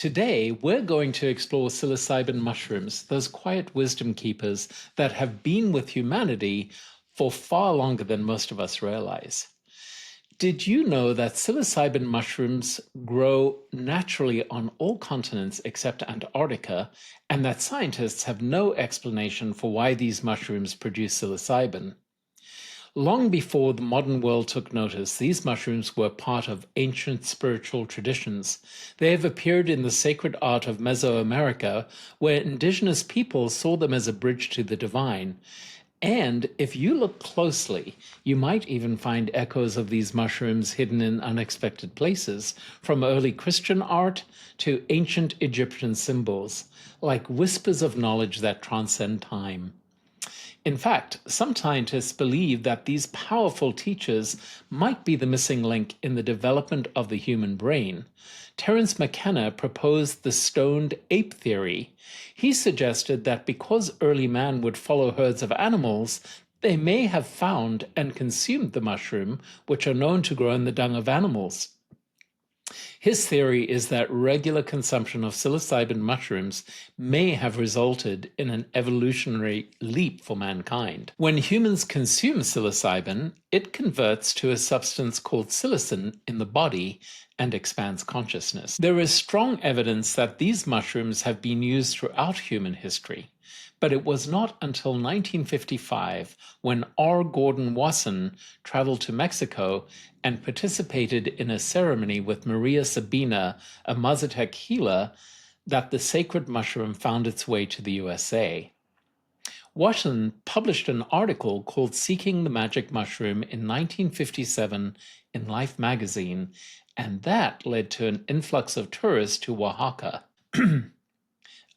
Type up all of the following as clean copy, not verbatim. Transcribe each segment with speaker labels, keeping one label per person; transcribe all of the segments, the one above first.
Speaker 1: Today, we're going to explore psilocybin mushrooms, those quiet wisdom keepers that have been with humanity for far longer than most of us realize. Did you know that psilocybin mushrooms grow naturally on all continents except Antarctica, and that scientists have no explanation for why these mushrooms produce psilocybin? Long before the modern world took notice, these mushrooms were part of ancient spiritual traditions. They have appeared in the sacred art of Mesoamerica, where indigenous peoples saw them as a bridge to the divine. And if you look closely, you might even find echoes of these mushrooms hidden in unexpected places, from early Christian art to ancient Egyptian symbols, like whispers of knowledge that transcend time. In fact, some scientists believe that these powerful teachers might be the missing link in the development of the human brain. Terence McKenna proposed the stoned ape theory. He suggested that because early man would follow herds of animals, they may have found and consumed the mushroom, which are known to grow in the dung of animals. His theory is that regular consumption of psilocybin mushrooms may have resulted in an evolutionary leap for mankind. When humans consume psilocybin, it converts to a substance called psilocin in the body and expands consciousness. There is strong evidence that these mushrooms have been used throughout human history. But it was not until 1955 when R. Gordon Wasson traveled to Mexico and participated in a ceremony with Maria Sabina, a Mazatec healer, that the sacred mushroom found its way to the USA. Wasson published an article called Seeking the Magic Mushroom in 1957 in Life magazine, and that led to an influx of tourists to Oaxaca.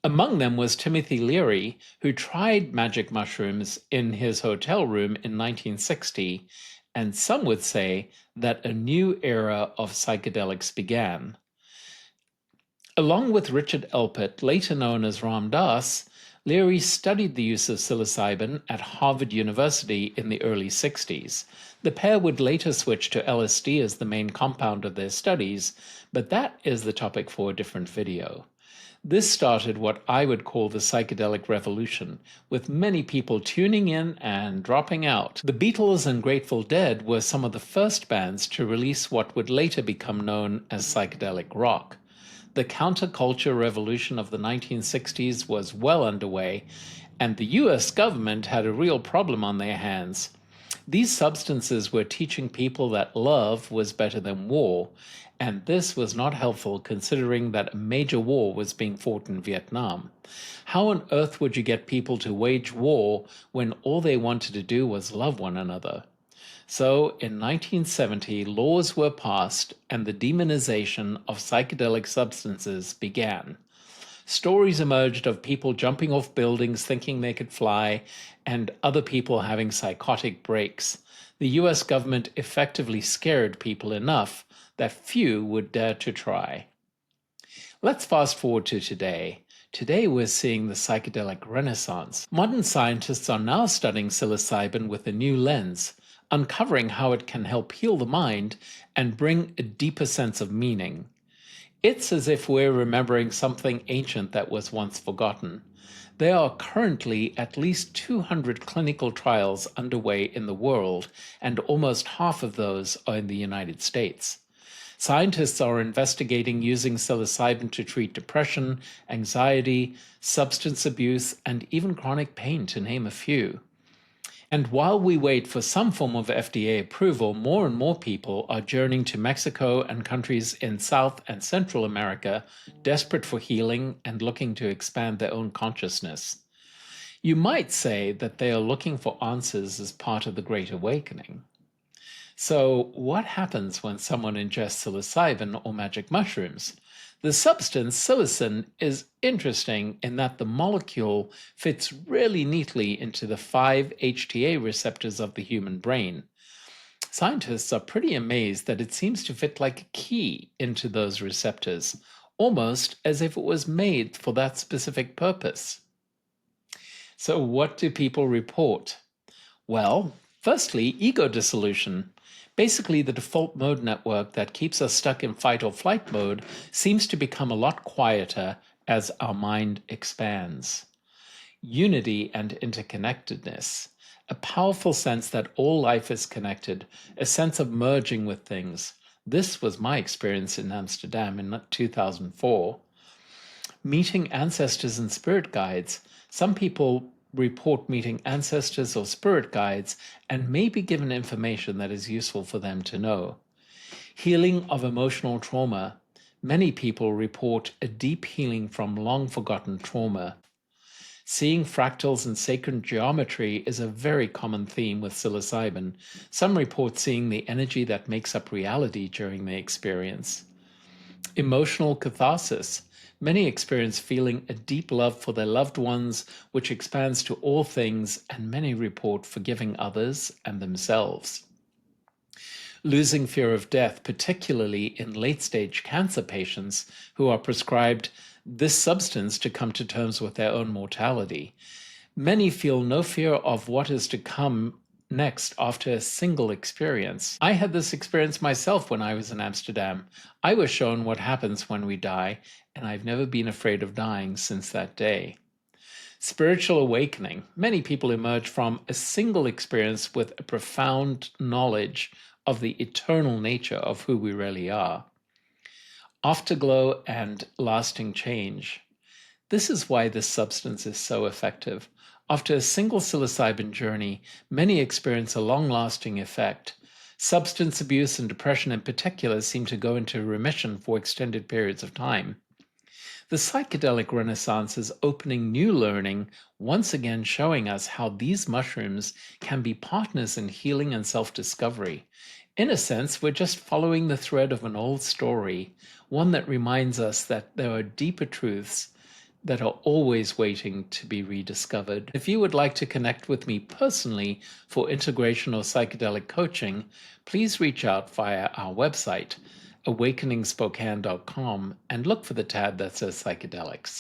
Speaker 1: Among them was Timothy Leary, who tried magic mushrooms in his hotel room in 1960, and some would say that a new era of psychedelics began. Along with Richard Elpert, later known as Ram Dass, Leary studied the use of psilocybin at Harvard University in the early 60s. The pair would later switch to LSD as the main compound of their studies, but that is the topic for a different video. This started what I would call the psychedelic revolution, with many people tuning in and dropping out. The Beatles and Grateful Dead were some of the first bands to release what would later become known as psychedelic rock. The counterculture revolution of the 1960s was well underway, and the US government had a real problem on their hands. These substances were teaching people that love was better than war, and this was not helpful considering that a major war was being fought in Vietnam. How on earth would you get people to wage war when all they wanted to do was love one another? So in 1970, laws were passed and the demonization of psychedelic substances began. Stories emerged of people jumping off buildings thinking they could fly, and other people having psychotic breaks. The US government effectively scared people enough that few would dare to try. Let's fast forward to today. Today we're seeing the psychedelic renaissance. Modern scientists are now studying psilocybin with a new lens, uncovering how it can help heal the mind and bring a deeper sense of meaning. It's as if we're remembering something ancient that was once forgotten. There are currently at least 200 clinical trials underway in the world, and almost half of those are in the United States. Scientists are investigating using psilocybin to treat depression, anxiety, substance abuse, and even chronic pain, to name a few. And while we wait for some form of FDA approval, more and more people are journeying to Mexico and countries in South and Central America, desperate for healing and looking to expand their own consciousness. You might say that they are looking for answers as part of the Great Awakening. So, what happens when someone ingests psilocybin or magic mushrooms? The substance psilocin is interesting in that the molecule fits really neatly into the 5-HTA receptors of the human brain. Scientists are pretty amazed that it seems to fit like a key into those receptors, almost as if it was made for that specific purpose. So, what do people report? Well, firstly, ego dissolution. Basically, the default mode network that keeps us stuck in fight or flight mode seems to become a lot quieter as our mind expands. Unity and interconnectedness, a powerful sense that all life is connected, a sense of merging with things. This was my experience in Amsterdam in 2004. Meeting ancestors and spirit guides. Some people report meeting ancestors or spirit guides and may be given information that is useful for them to know. Healing of emotional trauma. Many people report a deep healing from long forgotten trauma. Seeing fractals and sacred geometry is a very common theme with psilocybin. Some report seeing the energy that makes up reality during the experience. Emotional catharsis. Many experience feeling a deep love for their loved ones, which expands to all things, and many report forgiving others and themselves. Losing fear of death, particularly in late-stage cancer patients who are prescribed this substance to come to terms with their own mortality. Many feel no fear of what is to come next after a single experience. I had this experience myself when I was in Amsterdam. I was shown what happens when we die, and I've never been afraid of dying since that day. Spiritual awakening. Many people emerge from a single experience with a profound knowledge of the eternal nature of who we really are. Afterglow and lasting change. This is why this substance is so effective. After a single psilocybin journey, many experience a long-lasting effect. Substance abuse and depression in particular seem to go into remission for extended periods of time. The psychedelic renaissance is opening new learning, once again showing us how these mushrooms can be partners in healing and self-discovery. In a sense, we're just following the thread of an old story, one that reminds us that there are deeper truths that are always waiting to be rediscovered. If you would like to connect with me personally for integration or psychedelic coaching, please reach out via our website, awakeningspokane.com, and look for the tab that says psychedelics.